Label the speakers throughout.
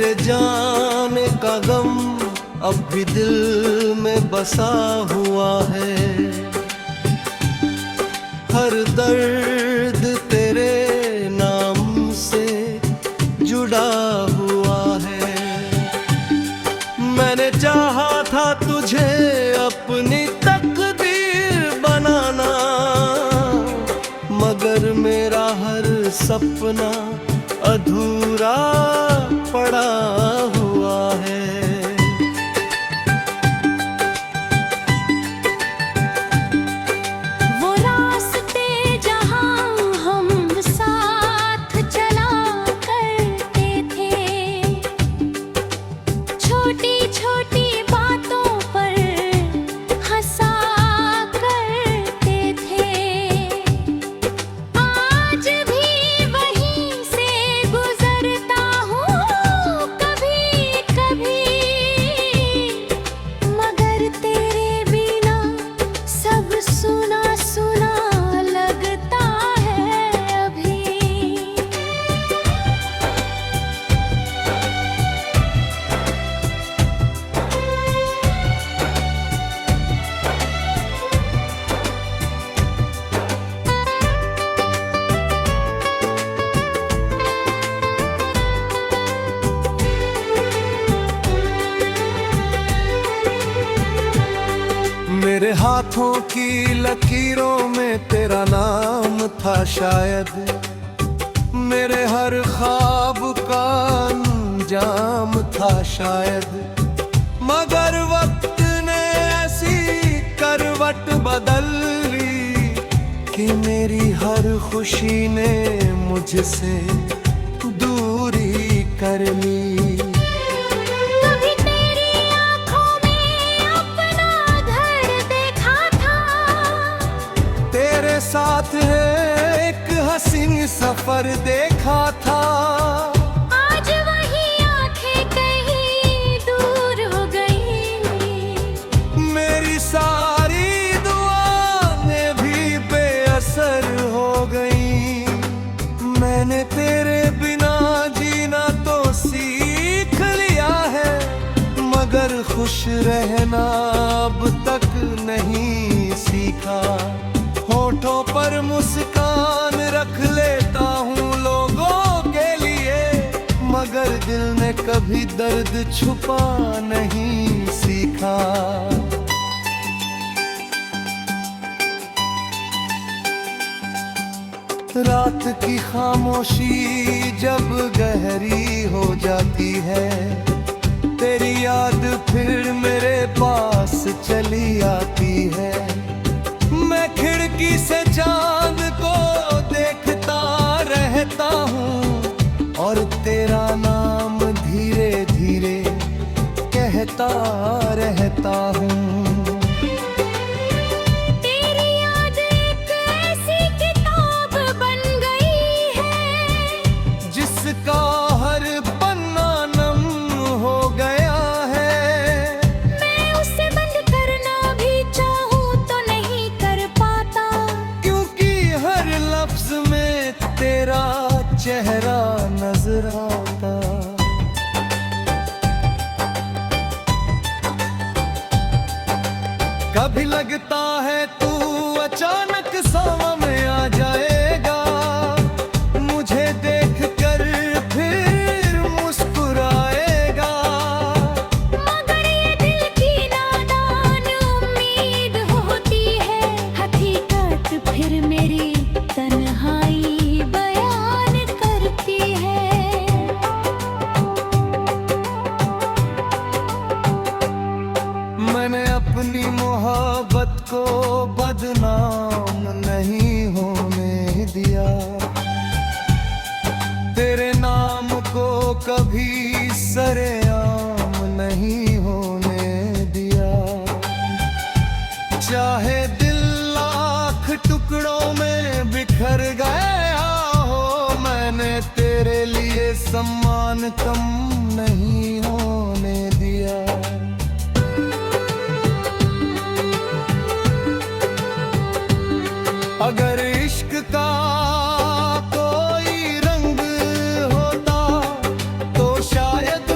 Speaker 1: तेरे जाने का गम अब भी दिल में बसा हुआ है। हर दर्द तेरे नाम से जुड़ा हुआ है। मैंने चाहा था तुझे अपनी तकदीर बनाना, मगर मेरा हर सपना अधूरा पड़ा हुआ है।
Speaker 2: वो रास्ते जहां हम साथ चला करते थे, छोटी छोटी बातों पर हंसा करते थे। आज भी वहीं से गुजरता हूँ कभी कभी, मगर तेरे बिना सब सुना सुना लगता है अभी।
Speaker 1: मेरे हाथों की लकीरों में तेरा नाम था शायद, मेरे हर ख्वाब का अंजाम था शायद। मगर वक्त ने ऐसी करवट बदल ली कि मेरी हर खुशी ने मुझसे दूरी कर ली।
Speaker 2: कभी तेरी आँखों में अपना घर देखा था,
Speaker 1: तेरे साथ है एक हसीन सफर देखा था।
Speaker 2: आज वही आँखें कहीं दूर हो गई,
Speaker 1: मेरी सारी दुआएं भी बेअसर हो गई। मैंने तेरे बिना जीना तो सीख लिया है, मगर खुश रहना अब तक नहीं सीखा। होठों पर मुस्कान रख लेता हूँ लोगों के लिए, मगर दिल ने कभी दर्द छुपा नहीं सीखा। रात की खामोशी जब गहरी हो जाती है, तेरी याद फिर मेरे पास चली आती है। मैं खिड़की से चांद को देखता रहता हूँ और तेरा नाम धीरे धीरे कहता रहता हूँ।
Speaker 2: तेरी याद एक ऐसी किताब बन गई है,
Speaker 1: जिसका हर पन्ना नम हो गया है।
Speaker 2: मैं उसे बंद करना भी चाहूँ तो नहीं कर पाता,
Speaker 1: क्योंकि हर लफ्ज में तेरा चेहरा नजर आता। कभी लगता है तू अचानक सावा में आ जाएगा, मुझे देख कर फिर मुस्कुराएगा।
Speaker 2: मगर ये दिल की नादान उम्मीद होती है, हकीकत फिर मेरी तन्हाई बयान करती है।
Speaker 1: मैंने अपनी मोहब्बत को बदनाम नहीं होने दिया, तेरे नाम को कभी सरेआम नहीं होने दिया। चाहे दिल लाख टुकड़ों में बिखर गया हो, मैंने तेरे लिए सम्मान कम नहीं होने दिया। अगर इश्क का कोई रंग होता तो शायद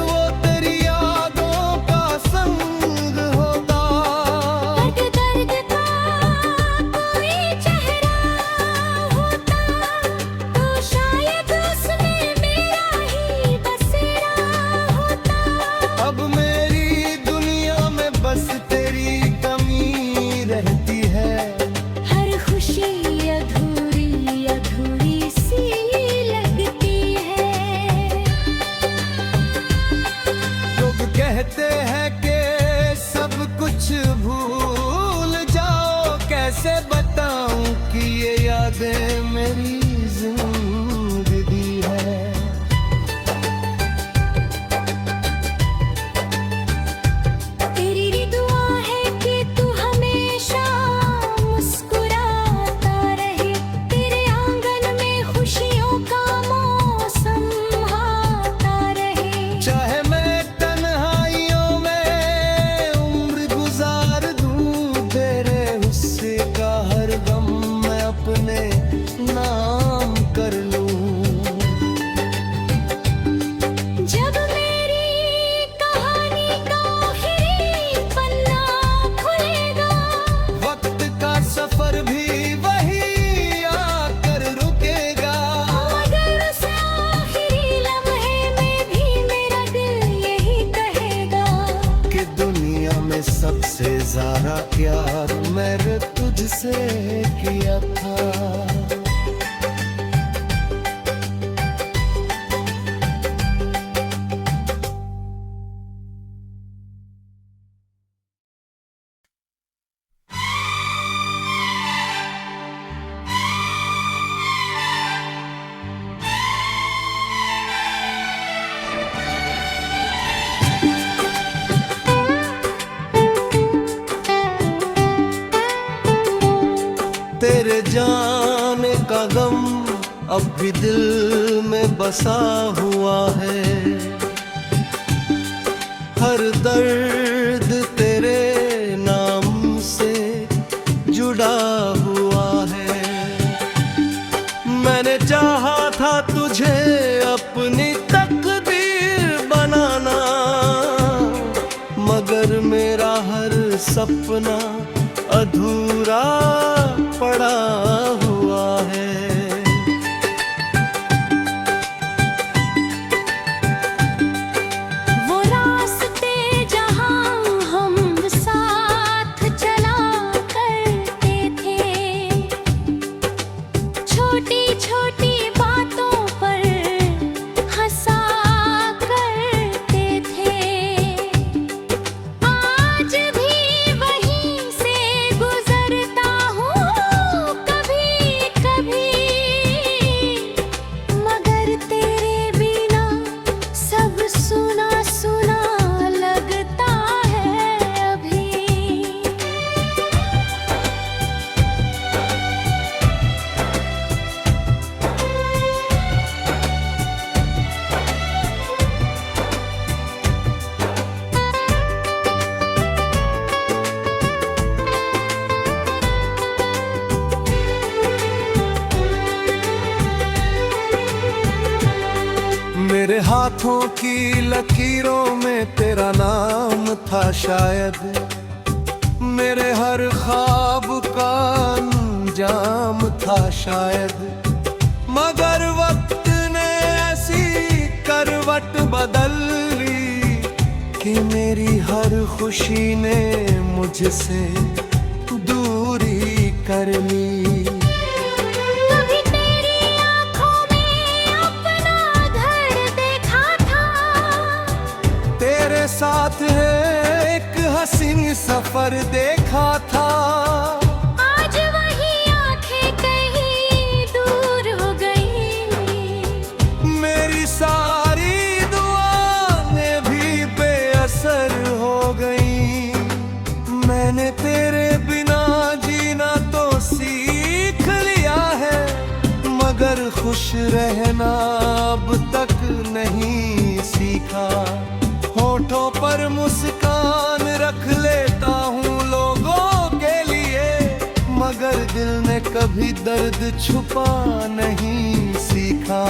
Speaker 1: से किया था। तेरे जाने का गम अब भी दिल में बसा हुआ है। हर दर्द तेरे नाम से जुड़ा हुआ है। मैंने चाहा था तुझे अपनी तकदीर बनाना, मगर मेरा हर सपना अधूरा पड़ा हुआ है।
Speaker 2: वो रास्ते जहाँ हम साथ चला करते थे, छोटी छोटी बातों पर हंसा करते थे। आज भी वहीं से गुजरता हूँ कभी कभी, मगर तेरे बिना सब सुना सुना लगता है अभी।
Speaker 1: मेरे हाथों की लकीरों में तेरा नाम था शायद, मेरे हर ख्वाब का अंजाम था शायद, मगर वक्त ने ऐसी करवट बदल ली कि मेरी हर खुशी ने मुझसे दूरी कर ली।
Speaker 2: कभी तेरी आँखों में अपना घर देखा था,
Speaker 1: तेरे साथ एक हसीन सफर देखा था।
Speaker 2: आज वही आँखें कहीं दूर हो गई,
Speaker 1: मेरी सारी दुआएं भी बेअसर हो गई। मैंने तेरे बिना जीना तो सीख लिया है, मगर खुश रहना अब तक नहीं सीखा। होठों पर मुस्कान रख लेता हूँ लोगों के लिए, मगर दिल ने कभी दर्द छुपा नहीं सीखा।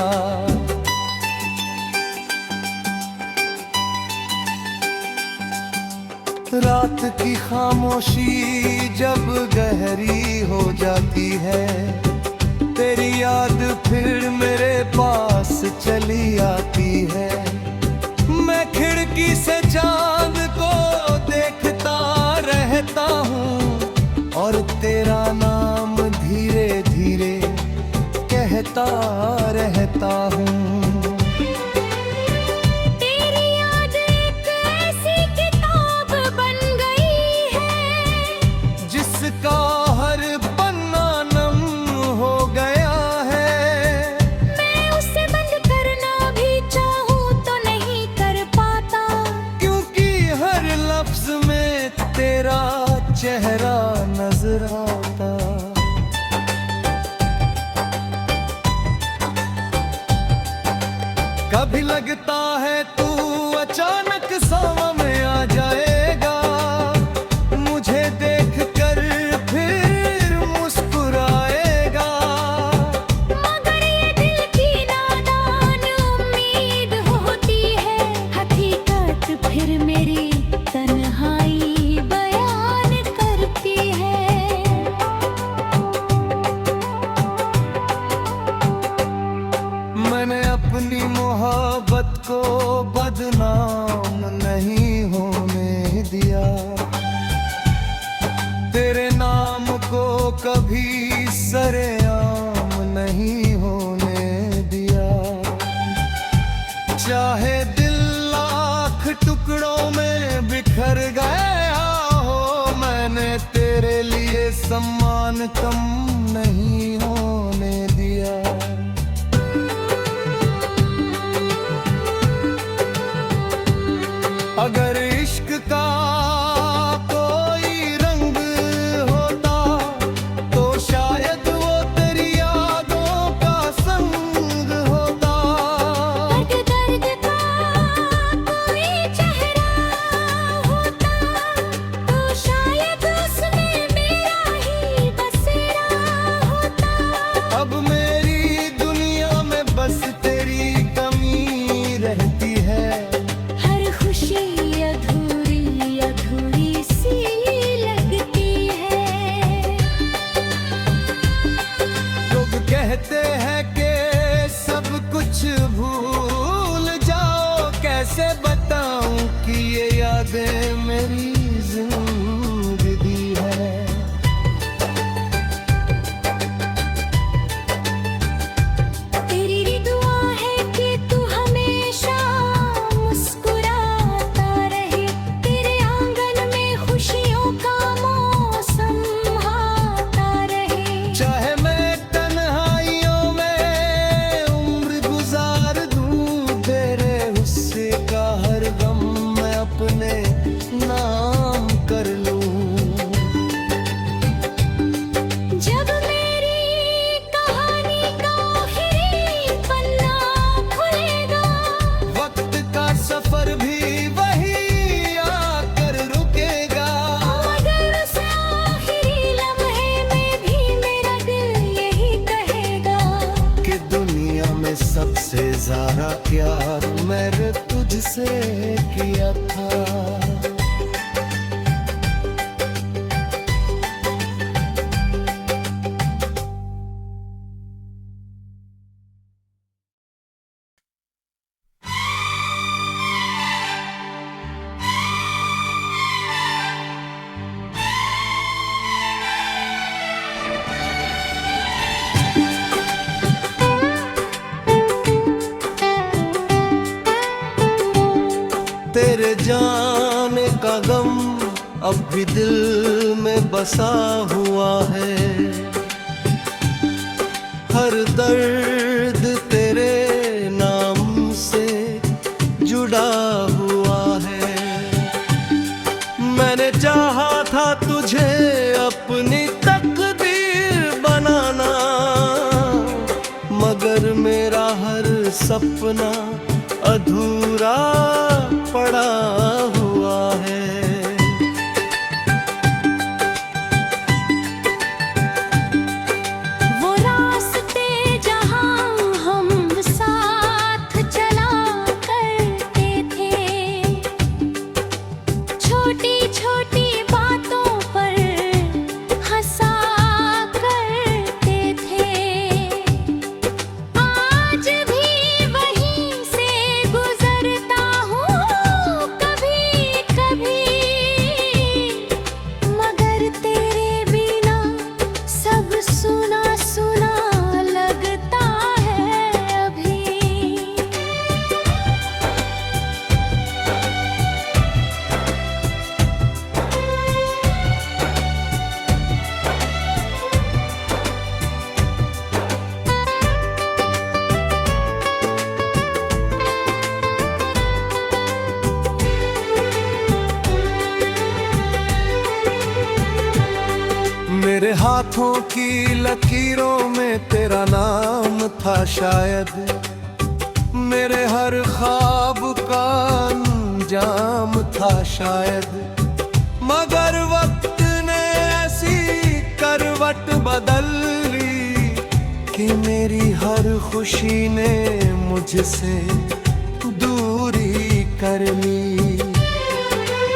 Speaker 1: रात की खामोशी जब गहरी हो जाती है, तेरी याद फिर मेरे पास चली आती है। मैं खिड़की से चांद को देखता रहता हूँ और तेरा नाम धीरे धीरे कहता रहता हूँ।
Speaker 2: तेरी याद एक ऐसी किताब बन गई है,
Speaker 1: जिसका हर पन्ना नम हो गया है।
Speaker 2: मैं उसे बंद करना भी चाहूँ तो नहीं कर पाता,
Speaker 1: क्योंकि हर लफ्ज में तेरा चेहरा नजर आता। कभी लगता है तू अचानक सामा में आ जाएगा, मुझे देख कर फिर मुस्कुराएगा।
Speaker 2: मगर ये दिल की नादान उम्मीद होती है, हकीकत फिर मेरी तन्हाई बयान करती है।
Speaker 1: मैंने अपनी मोहब्बत को बदनाम नहीं होने दिया, तेरे नाम को सरेआम नहीं होने दिया। चाहे दिल लाख टुकड़ों में बिखर गया हो, मैंने तेरे लिए सम्मान कम नहीं होने दिया। अगर इश्क का कोई रंग होता तो शायद वो तेरी यादों का संग होता।
Speaker 2: अगर दर्द का कोई चेहरा होता तो शायद उसमें मेरा ही बसेरा होता।
Speaker 1: अब मेरी दुनिया में बस तेरी कमी रहती है।
Speaker 2: हर खुशी अधूरी अधूरी सी लगती है।
Speaker 1: लोग कहते हैं कि सब कुछ भूल जाओ, कैसे बताऊं कि ये यादें मेरी जिंदगी है।
Speaker 2: तेरी दुआ है कि तू हमेशा मुस्कुराता रहे, तेरे आंगन में खुशियों का मौसम आता रहे।
Speaker 1: चाहे मैं तन्हाइयों में उम्र गुजार दूं, तेरे गुस्से का हर गम मैं अपने नाम कर लूं।
Speaker 2: जब मेरी कहानी का आखिरी पन्ना खुलेगा,
Speaker 1: वक्त का सफर भी वही आकर रुकेगा।
Speaker 2: मगर उस आखिरी लम्हे में भी मेरा दिल यही कहेगा
Speaker 1: कि दुनिया में सबसे ज्यादा प्यार मैंने तुझसे किया था। तेरे जाने का गम अब भी दिल में बसा हुआ है। हर दर्द तेरे नाम से जुड़ा हुआ है। मैंने चाहा था तुझे अपनी तकदीर बनाना, मगर मेरा हर सपना अधूरा पड़ा हुआ है।
Speaker 2: वो रास्ते जहाँ हम साथ चला करते थे, छोटी छोटी बातों पर हंसा करते थे। आज भी वहीं से गुजरता हूँ कभी कभी, मगर तेरे बिना सब सुना सुना लगता है अभी।
Speaker 1: मेरे हाथों की लकीरों में तेरा नाम था शायद, मेरे हर ख्वाब का अंजाम था शायद। मगर वक्त ने ऐसी करवट बदल ली कि मेरी हर खुशी ने मुझसे दूरी कर ली।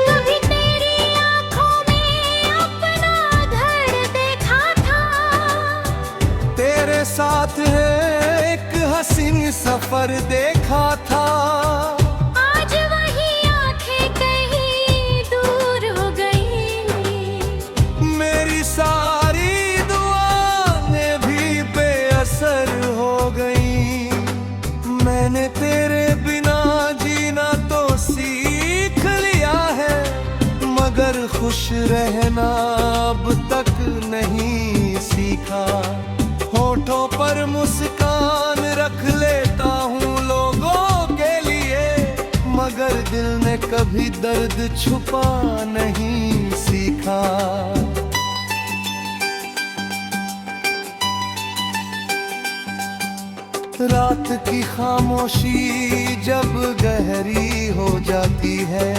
Speaker 2: कभी तेरी आँखों में अपना घर देखा था,
Speaker 1: तेरे साथ एक हसीन सफर देखा था।
Speaker 2: आज वही आँखें कहीं दूर हो गई।
Speaker 1: मेरी सारी दुआएं मैंने तेरे बिना जीना तो सीख लिया है, मगर खुश रहना अब तक नहीं सीखा। होठों पर मुस्कान रख लेता हूँ लोगों के लिए, मगर दिल ने कभी दर्द छुपा नहीं सीखा। रात की खामोशी जब गहरी हो जाती है,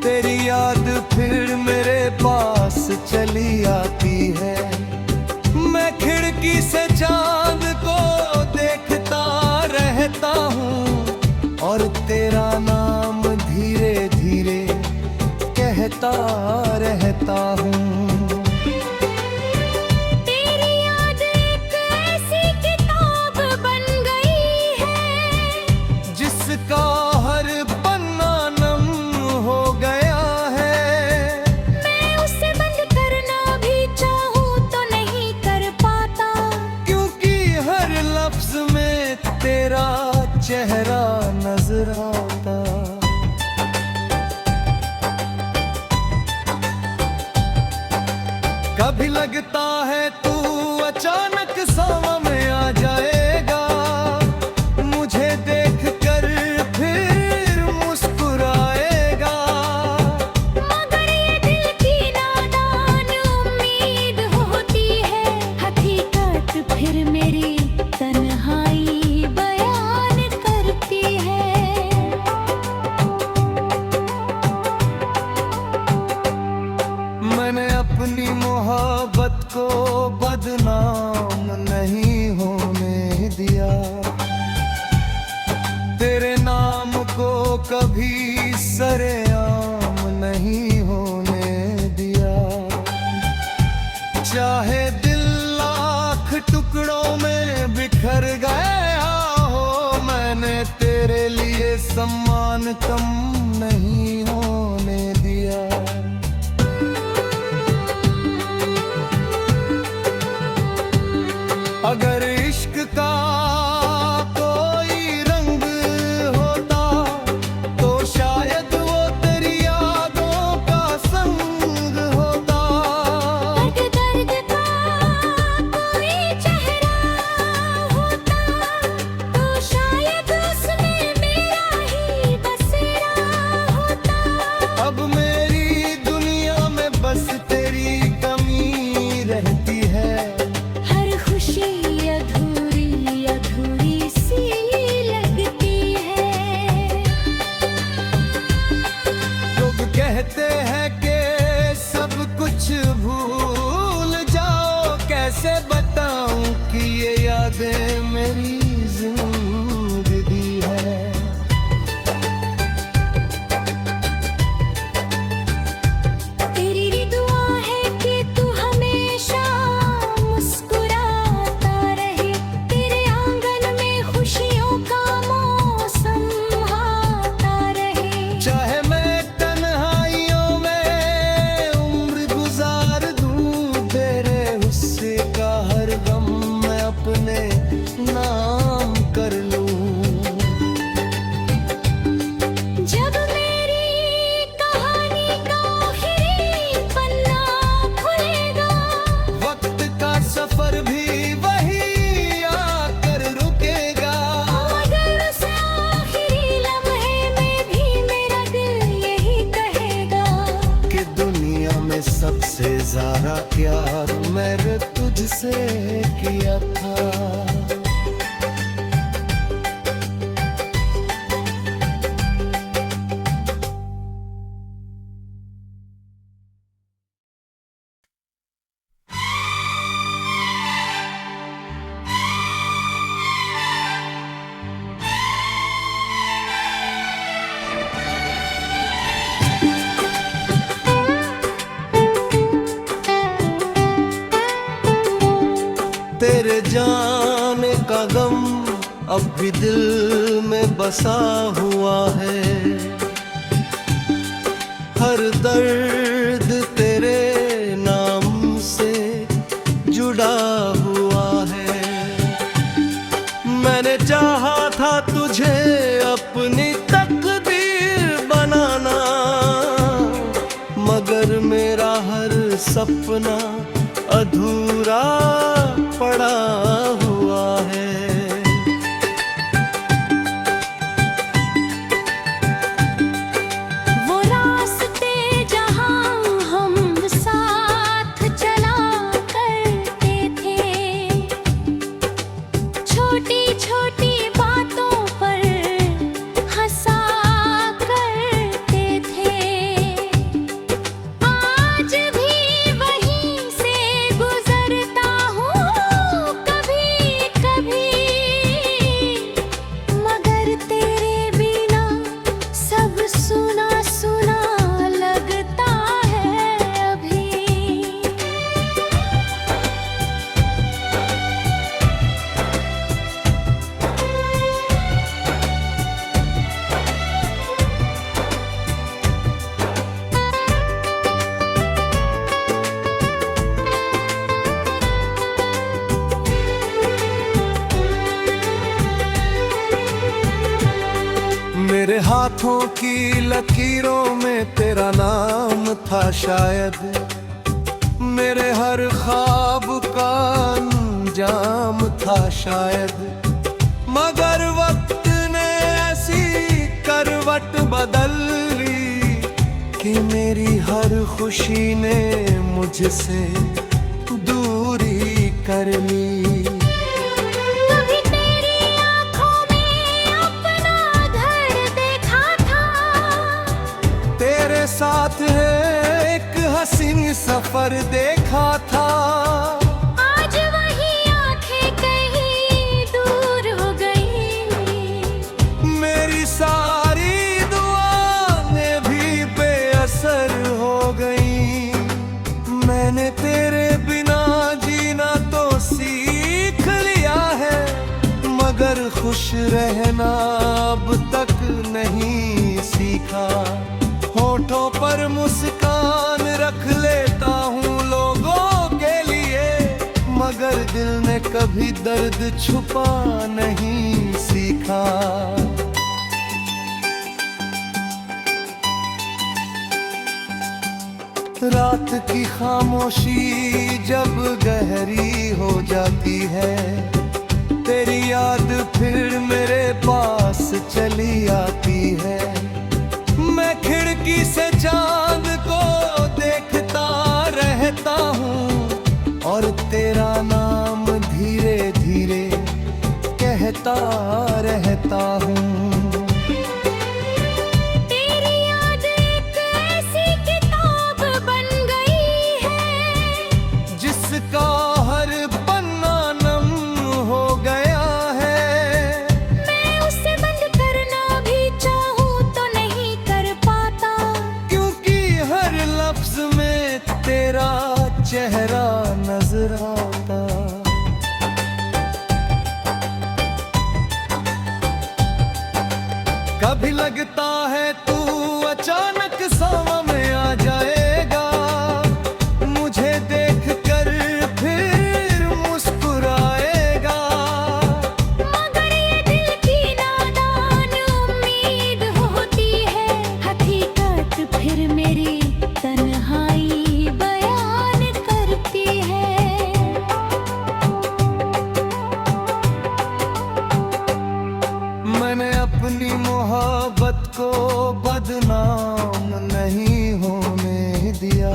Speaker 1: तेरी याद फिर मेरे पास चली आती है। मैं खिड़की से चांद को देखता रहता हूँ और तेरा नाम धीरे धीरे कहता रहता हूँ। का हर पन्ना नम हो गया है,
Speaker 2: मैं उसे बंद करना भी चाहूँ तो नहीं कर पाता,
Speaker 1: क्योंकि हर लफ्ज में तेरा चेहरा नजर आता। कभी लगता है तू अचानक सामा में आ जाएगा, मुझे देख अपनी मोहब्बत को बदनाम नहीं होने दिया, तेरे नाम को कभी सरेआम नहीं होने दिया। चाहे दिल लाख टुकड़ों में बिखर गया हो, मैंने तेरे लिए सम्मान कम नहीं होने दिया। अगर इश्क का कोई रंग होता तो शायद वो तेरी यादों का संग होता।
Speaker 2: दर्द का कोई चेहरा होता तो शायद उसमें मेरा ही बसेरा होता।
Speaker 1: अब मेरी दुनिया में बस तेरी कमी रहती है,
Speaker 2: अधूरी अधूरी सी लगती है।
Speaker 1: लोग कहते हैं कि सब कुछ भूल जाओ, कैसे बताऊं कि ये यादें मेरी जिंदगी है।
Speaker 2: तेरी दुआ है कि तू हमेशा खुशियों का मौसम आता रहे।
Speaker 1: चाहे मैं तन्हाइयों में उम्र गुजार दूं, तेरे गुस्से का हर गम मैं अपने नाम कर लूं।
Speaker 2: जब मेरी कहानी का आखिरी पन्ना खुलेगा,
Speaker 1: वक्त का सफर भी वही सबसे ज़्यादा प्यार मैंने तुझसे किया था। तेरे जाने का गम अब भी दिल में बसा हुआ है, हर दर्द तेरे नाम से जुड़ा हुआ है। मैंने चाहा था तुझे अपनी तकदीर बनाना, मगर मेरा हर सपना अधूरा पड़ा हुआ है।
Speaker 2: वो रास्ते जहाँ हम साथ चला करते थे, छोटी छोटी बातों पर हंसा करते थे। आज भी वहीं से गुजरता हूँ कभी कभी, मगर तेरे बिना सब सुना सुना लगता है अभी।
Speaker 1: मेरे हाथों की लकीरों में तेरा नाम था शायद, मेरे हर ख्वाब का अंजाम था शायद, मगर वक्त ने ऐसी करवट बदल ली कि मेरी हर खुशी ने मुझसे दूरी कर ली।
Speaker 2: कभी तेरी आँखों में अपना घर देखा था,
Speaker 1: तेरे साथ है एक हसीन सफर देखा था।
Speaker 2: आज वही आँखें कहीं दूर हो गई,
Speaker 1: मेरी सारी दुआएं भी बेअसर हो गई। मैंने तेरे बिना जीना तो सीख लिया है, मगर खुश रहना अब तक नहीं सीखा। होठों पर मुस्कान रख लेता हूँ लोगों के लिए, मगर दिल ने कभी दर्द छुपा नहीं सीखा। रात की खामोशी जब गहरी हो जाती है, तेरी याद फिर मेरे पास चली आती है। मैं खिड़की से चांद को देखता रहता हूँ और तेरा नाम धीरे धीरे कहता रहता हूँ।
Speaker 2: तेरी याद एक ऐसी किताब बन गई है,
Speaker 1: जिसका हर पन्ना नम हो गया है।
Speaker 2: मैं उसे बंद करना भी चाहूँ तो नहीं कर पाता,
Speaker 1: क्योंकि हर लफ्ज में तेरा चेहरा नजर आता। कभी लगता है तू अचानक सामा में आ जाएगा, मुझे देख कर फिर मुस्कुराएगा।
Speaker 2: मगर ये दिल की नादान उम्मीद होती है, हकीकत फिर मेरी तन्हाई बयान करती है।
Speaker 1: मैंने अपनी मोहब्बत को बदनाम नहीं होने दिया,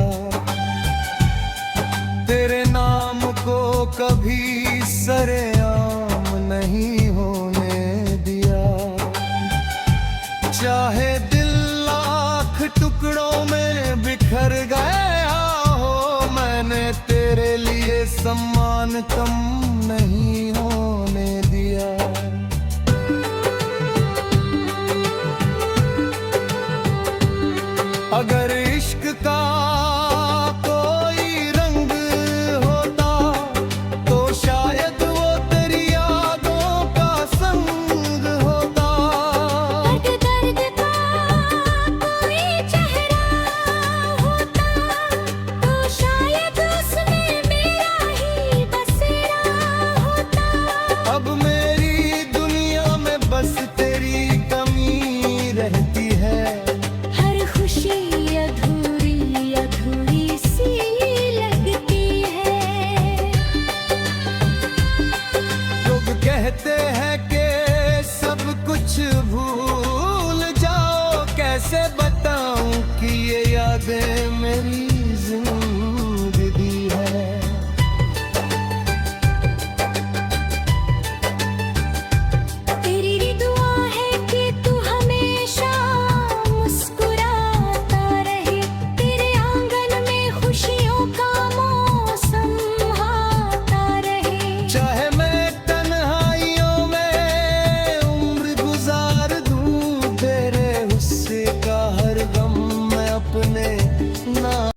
Speaker 1: तेरे नाम को कभी सरेआम नहीं होने दिया। चाहे दिल लाख टुकड़ों में बिखर गया हो, मैंने तेरे लिए सम्मान कम नहीं होने दिया। अगर इश्क का कोई रंग होता तो शायद वो तेरी यादों का संग होता।
Speaker 2: दर्द दर्द का कोई चेहरा होता तो शायद उसमें मेरा ही बसेरा होता।
Speaker 1: तेरे